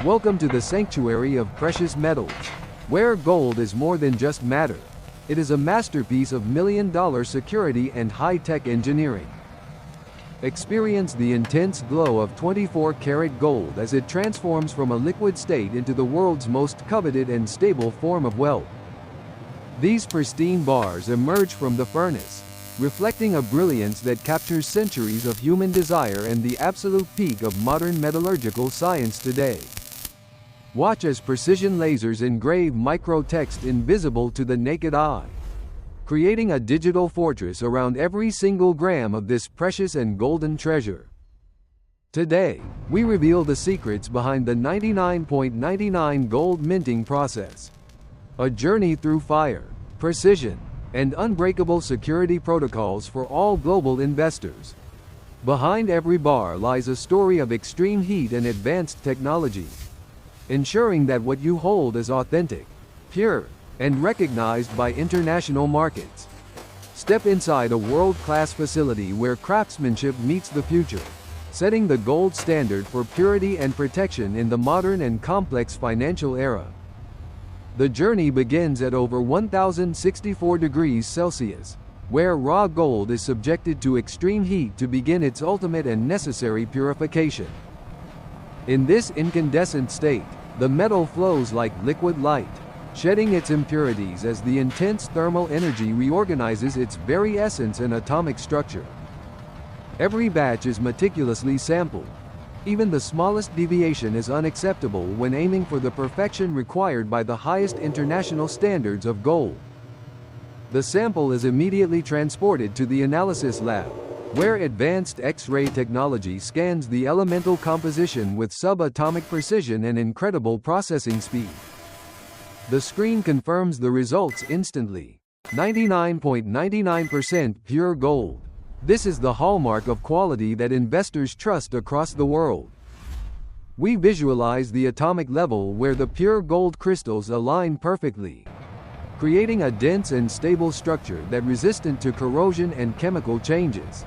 Welcome to the sanctuary of precious metals, where gold is more than just matter. It is a masterpiece of million-dollar security and high-tech engineering. Experience the intense glow of 24-karat gold as it transforms from a liquid state into the world's most coveted and stable form of wealth. These pristine bars emerge from the furnace, reflecting a brilliance that captures centuries of human desire and the absolute peak of modern metallurgical science today. Watch as precision lasers engrave micro-text invisible to the naked eye, creating a digital fortress around every single gram of this precious and golden treasure. Today, we reveal the secrets behind the 99.99 gold minting process. A journey through fire, precision, and unbreakable security protocols for all global investors. Behind every bar lies a story of extreme heat and advanced technology, ensuring that what you hold is authentic, pure, and recognized by international markets. Step inside a world-class facility where craftsmanship meets the future, setting the gold standard for purity and protection in the modern and complex financial era. The journey begins at over 1064 degrees Celsius, where raw gold is subjected to extreme heat to begin its ultimate and necessary purification. In this incandescent state, the metal flows like liquid light, shedding its impurities as the intense thermal energy reorganizes its very essence and atomic structure. Every batch is meticulously sampled. Even the smallest deviation is unacceptable when aiming for the perfection required by the highest international standards of gold. The sample is immediately transported to the analysis lab, where advanced X-ray technology scans the elemental composition with subatomic precision and incredible processing speed. The screen confirms the results instantly. 99.99% pure gold. This is the hallmark of quality that investors trust across the world. We visualize the atomic level where the pure gold crystals align perfectly, creating a dense and stable structure that is resistant to corrosion and chemical changes.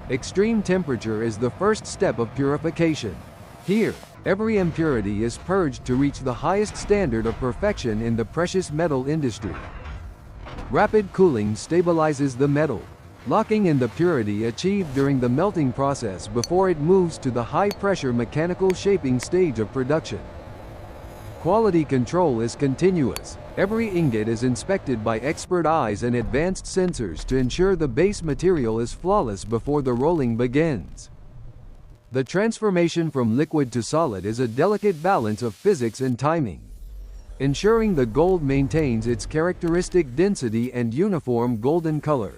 Extreme temperature is the first step of purification. Here, every impurity is purged to reach the highest standard of perfection in the precious metal industry. Rapid cooling stabilizes the metal, locking in the purity achieved during the melting process before it moves to the high-pressure mechanical shaping stage of production. Quality control is continuous. Every ingot is inspected by expert eyes and advanced sensors to ensure the base material is flawless before the rolling begins. The transformation from liquid to solid is a delicate balance of physics and timing, ensuring the gold maintains its characteristic density and uniform golden color.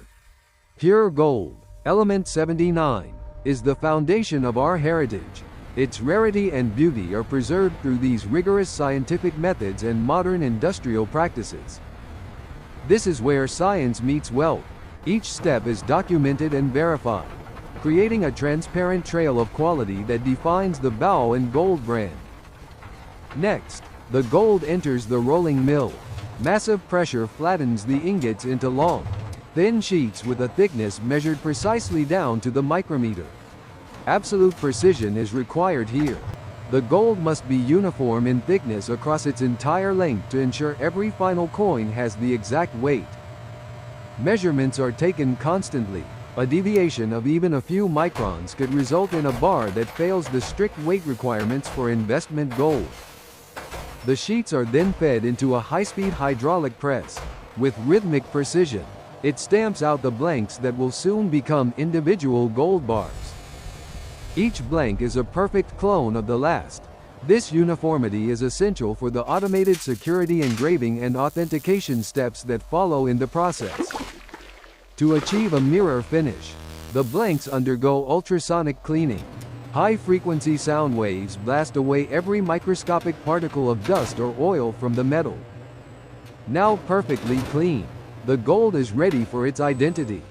Pure gold, element 79, is the foundation of our heritage. Its rarity and beauty are preserved through these rigorous scientific methods and modern industrial practices. This is where science meets wealth. Each step is documented and verified, creating a transparent trail of quality that defines the Bao An gold brand. Next, the gold enters the rolling mill. Massive pressure flattens the ingots into long, thin sheets with a thickness measured precisely down to the micrometer. Absolute precision is required here. The gold must be uniform in thickness across its entire length to ensure every final coin has the exact weight. Measurements are taken constantly. A deviation of even a few microns could result in a bar that fails the strict weight requirements for investment gold. The sheets are then fed into a high-speed hydraulic press. With rhythmic precision, it stamps out the blanks that will soon become individual gold bars. Each blank is a perfect clone of the last. This uniformity is essential for the automated security engraving and authentication steps that follow in the process. To achieve a mirror finish, the blanks undergo ultrasonic cleaning. High-frequency sound waves blast away every microscopic particle of dust or oil from the metal. Now perfectly clean, the gold is ready for its identity.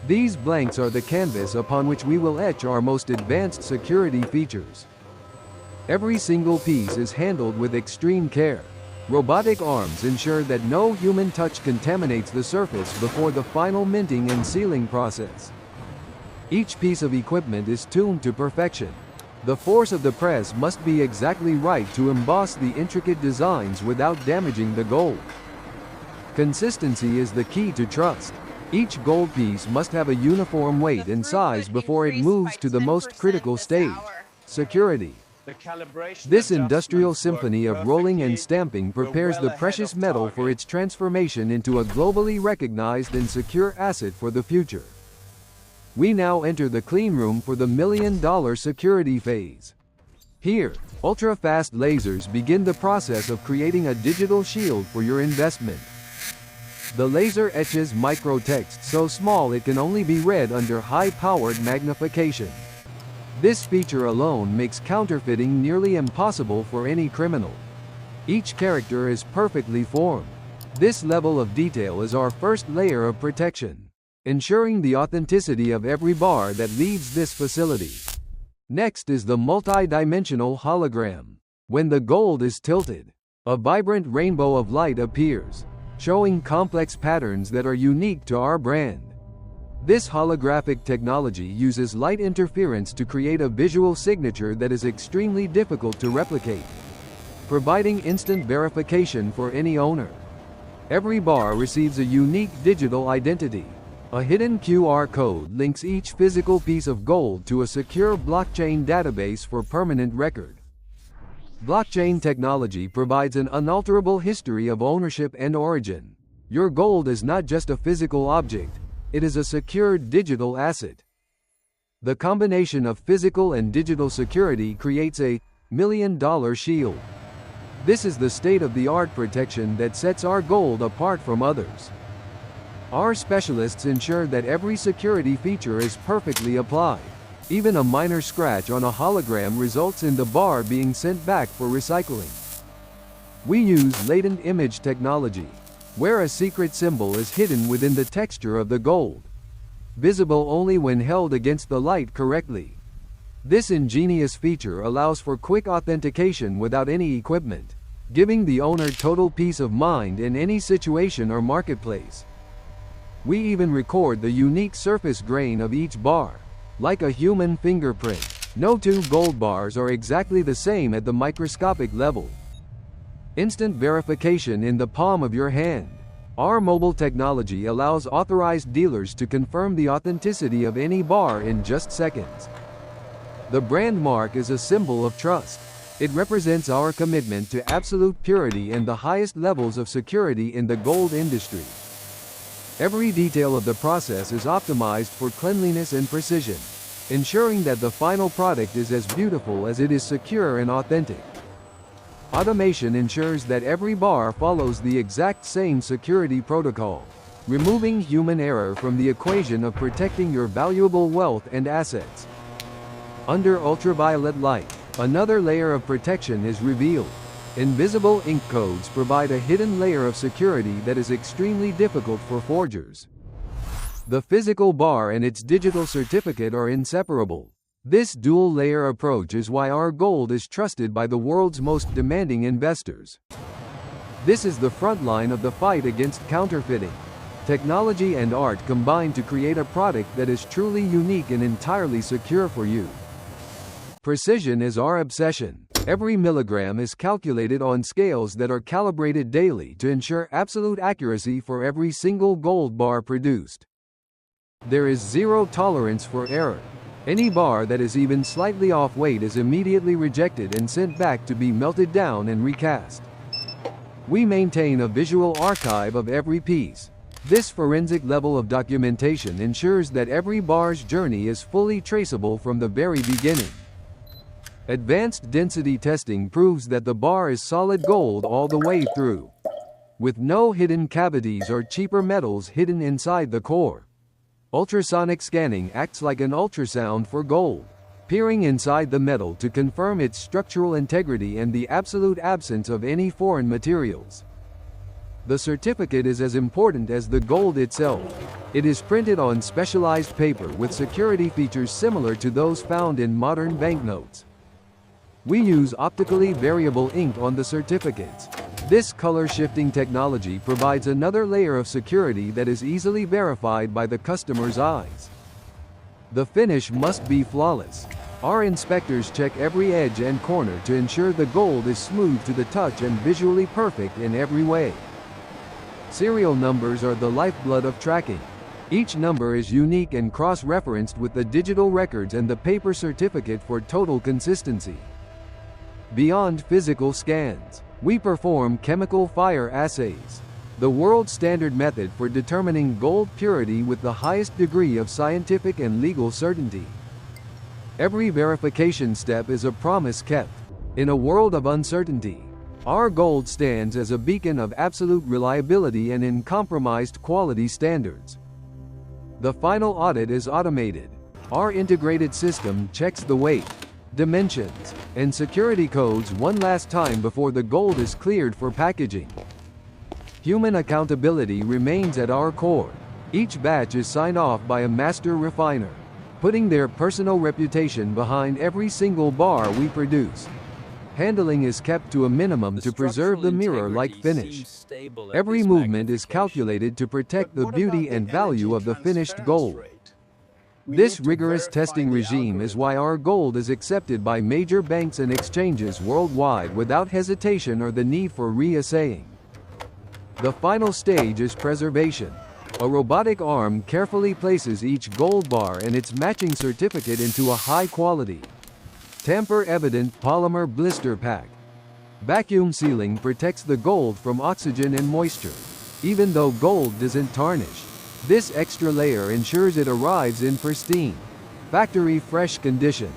These blanks are the canvas upon which we will etch our most advanced security features. Every single piece is handled with extreme care. Robotic arms ensure that no human touch contaminates the surface before the final minting and sealing process. Each piece of equipment is tuned to perfection, The force of the press must be exactly right to emboss the intricate designs without damaging the gold. Consistency is the key to trust. Each gold piece must have a uniform weight and size before it moves to the most critical stage, security. This industrial symphony of rolling and stamping prepares the precious metal for its transformation into a globally recognized and secure asset for the future. We now enter the clean room for the million-dollar security phase. Here, ultra-fast lasers begin the process of creating a digital shield for your investment. The laser etches microtext so small it can only be read under high-powered magnification. This feature alone makes counterfeiting nearly impossible for any criminal. Each character is perfectly formed. This level of detail is our first layer of protection, ensuring the authenticity of every bar that leaves this facility. Next is the multi-dimensional hologram. When the gold is tilted, a vibrant rainbow of light appears, showing complex patterns that are unique to our brand. This holographic technology uses light interference to create a visual signature that is extremely difficult to replicate, providing instant verification for any owner. Every bar receives a unique digital identity. A hidden QR code links each physical piece of gold to a secure blockchain database for permanent record. Blockchain technology provides an unalterable history of ownership and origin. Your gold is not just a physical object, it is a secured digital asset. The combination of physical and digital security creates a million-dollar shield. This is the state-of-the-art protection that sets our gold apart from others. Our specialists ensure that every security feature is perfectly applied. Even a minor scratch on a hologram results in the bar being sent back for recycling. We use latent image technology, where a secret symbol is hidden within the texture of the gold, visible only when held against the light correctly. This ingenious feature allows for quick authentication without any equipment, giving the owner total peace of mind in any situation or marketplace. We even record the unique surface grain of each bar, like a human fingerprint. No two gold bars are exactly the same at the microscopic level. Instant verification in the palm of your hand. Our mobile technology allows authorized dealers to confirm the authenticity of any bar in just seconds. The brand mark is a symbol of trust. It represents our commitment to absolute purity and the highest levels of security in the gold industry. Every detail of the process is optimized for cleanliness and precision, ensuring that the final product is as beautiful as it is secure and authentic. Automation ensures that every bar follows the exact same security protocol, removing human error from the equation of protecting your valuable wealth and assets. Under ultraviolet light, another layer of protection is revealed. Invisible ink codes provide a hidden layer of security that is extremely difficult for forgers. The physical bar and its digital certificate are inseparable. This dual-layer approach is why our gold is trusted by the world's most demanding investors. This is the front line of the fight against counterfeiting. Technology and art combine to create a product that is truly unique and entirely secure for you. Precision is our obsession. Every milligram is calculated on scales that are calibrated daily to ensure absolute accuracy for every single gold bar produced. There is zero tolerance for error. Any bar that is even slightly off weight is immediately rejected and sent back to be melted down and recast. We maintain a visual archive of every piece. This forensic level of documentation ensures that every bar's journey is fully traceable from the very beginning. Advanced density testing proves that the bar is solid gold all the way through, with no hidden cavities or cheaper metals hidden inside the core. Ultrasonic scanning acts like an ultrasound for gold, peering inside the metal to confirm its structural integrity and the absolute absence of any foreign materials. The certificate is as important as the gold itself. It is printed on specialized paper with security features similar to those found in modern banknotes. We use optically variable ink on the certificates. This color-shifting technology provides another layer of security that is easily verified by the customer's eyes. The finish must be flawless. Our inspectors check every edge and corner to ensure the gold is smooth to the touch and visually perfect in every way. Serial numbers are the lifeblood of tracking. Each number is unique and cross-referenced with the digital records and the paper certificate for total consistency. Beyond physical scans, we perform chemical fire assays, the world standard method for determining gold purity with the highest degree of scientific and legal certainty. Every verification step is a promise kept. In a world of uncertainty, our gold stands as a beacon of absolute reliability and uncompromised quality standards. The final audit is automated. Our integrated system checks the weight, dimensions, and security codes one last time before the gold is cleared for packaging. Human accountability remains at our core. Each batch is signed off by a master refiner, putting their personal reputation behind every single bar we produce. Handling is kept to a minimum to preserve the mirror-like finish. Every movement is calculated to protect the beauty and value of the finished gold. This rigorous testing regime is why our gold is accepted by major banks and exchanges worldwide without hesitation or the need for reassaying. The final stage is preservation. A robotic arm carefully places each gold bar and its matching certificate into a high-quality, tamper-evident polymer blister pack. Vacuum sealing protects the gold from oxygen and moisture. Even though gold doesn't tarnish, this extra layer ensures it arrives in pristine, factory-fresh condition.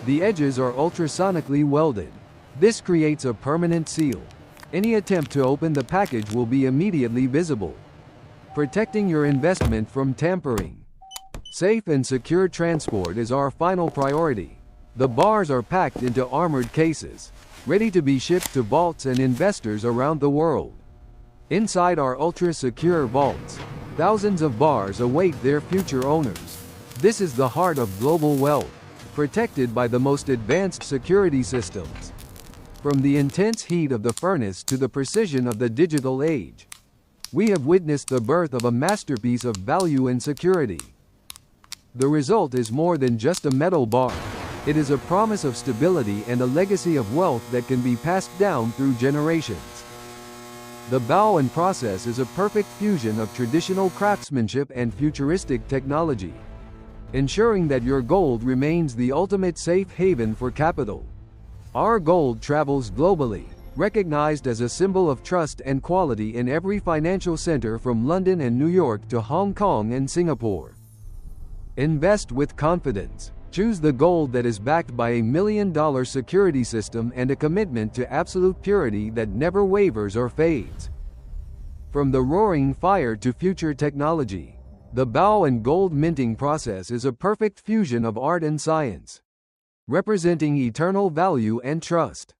The edges are ultrasonically welded. This creates a permanent seal. Any attempt to open the package will be immediately visible, protecting your investment from tampering. Safe and secure transport is our final priority. The bars are packed into armored cases, ready to be shipped to vaults and investors around the world. Inside our ultra-secure vaults, thousands of bars await their future owners. This is the heart of global wealth, protected by the most advanced security systems. From the intense heat of the furnace to the precision of the digital age, we have witnessed the birth of a masterpiece of value and security. The result is more than just a metal bar. It is a promise of stability and a legacy of wealth that can be passed down through generations. The Bao An process is a perfect fusion of traditional craftsmanship and futuristic technology, ensuring that your gold remains the ultimate safe haven for capital. Our gold travels globally, recognized as a symbol of trust and quality in every financial center from London and New York to Hong Kong and Singapore. Invest with confidence. Choose the gold that is backed by a $1 million security system and a commitment to absolute purity that never wavers or fades. From the roaring fire to future technology, the Bao An gold minting process is a perfect fusion of art and science, representing eternal value and trust.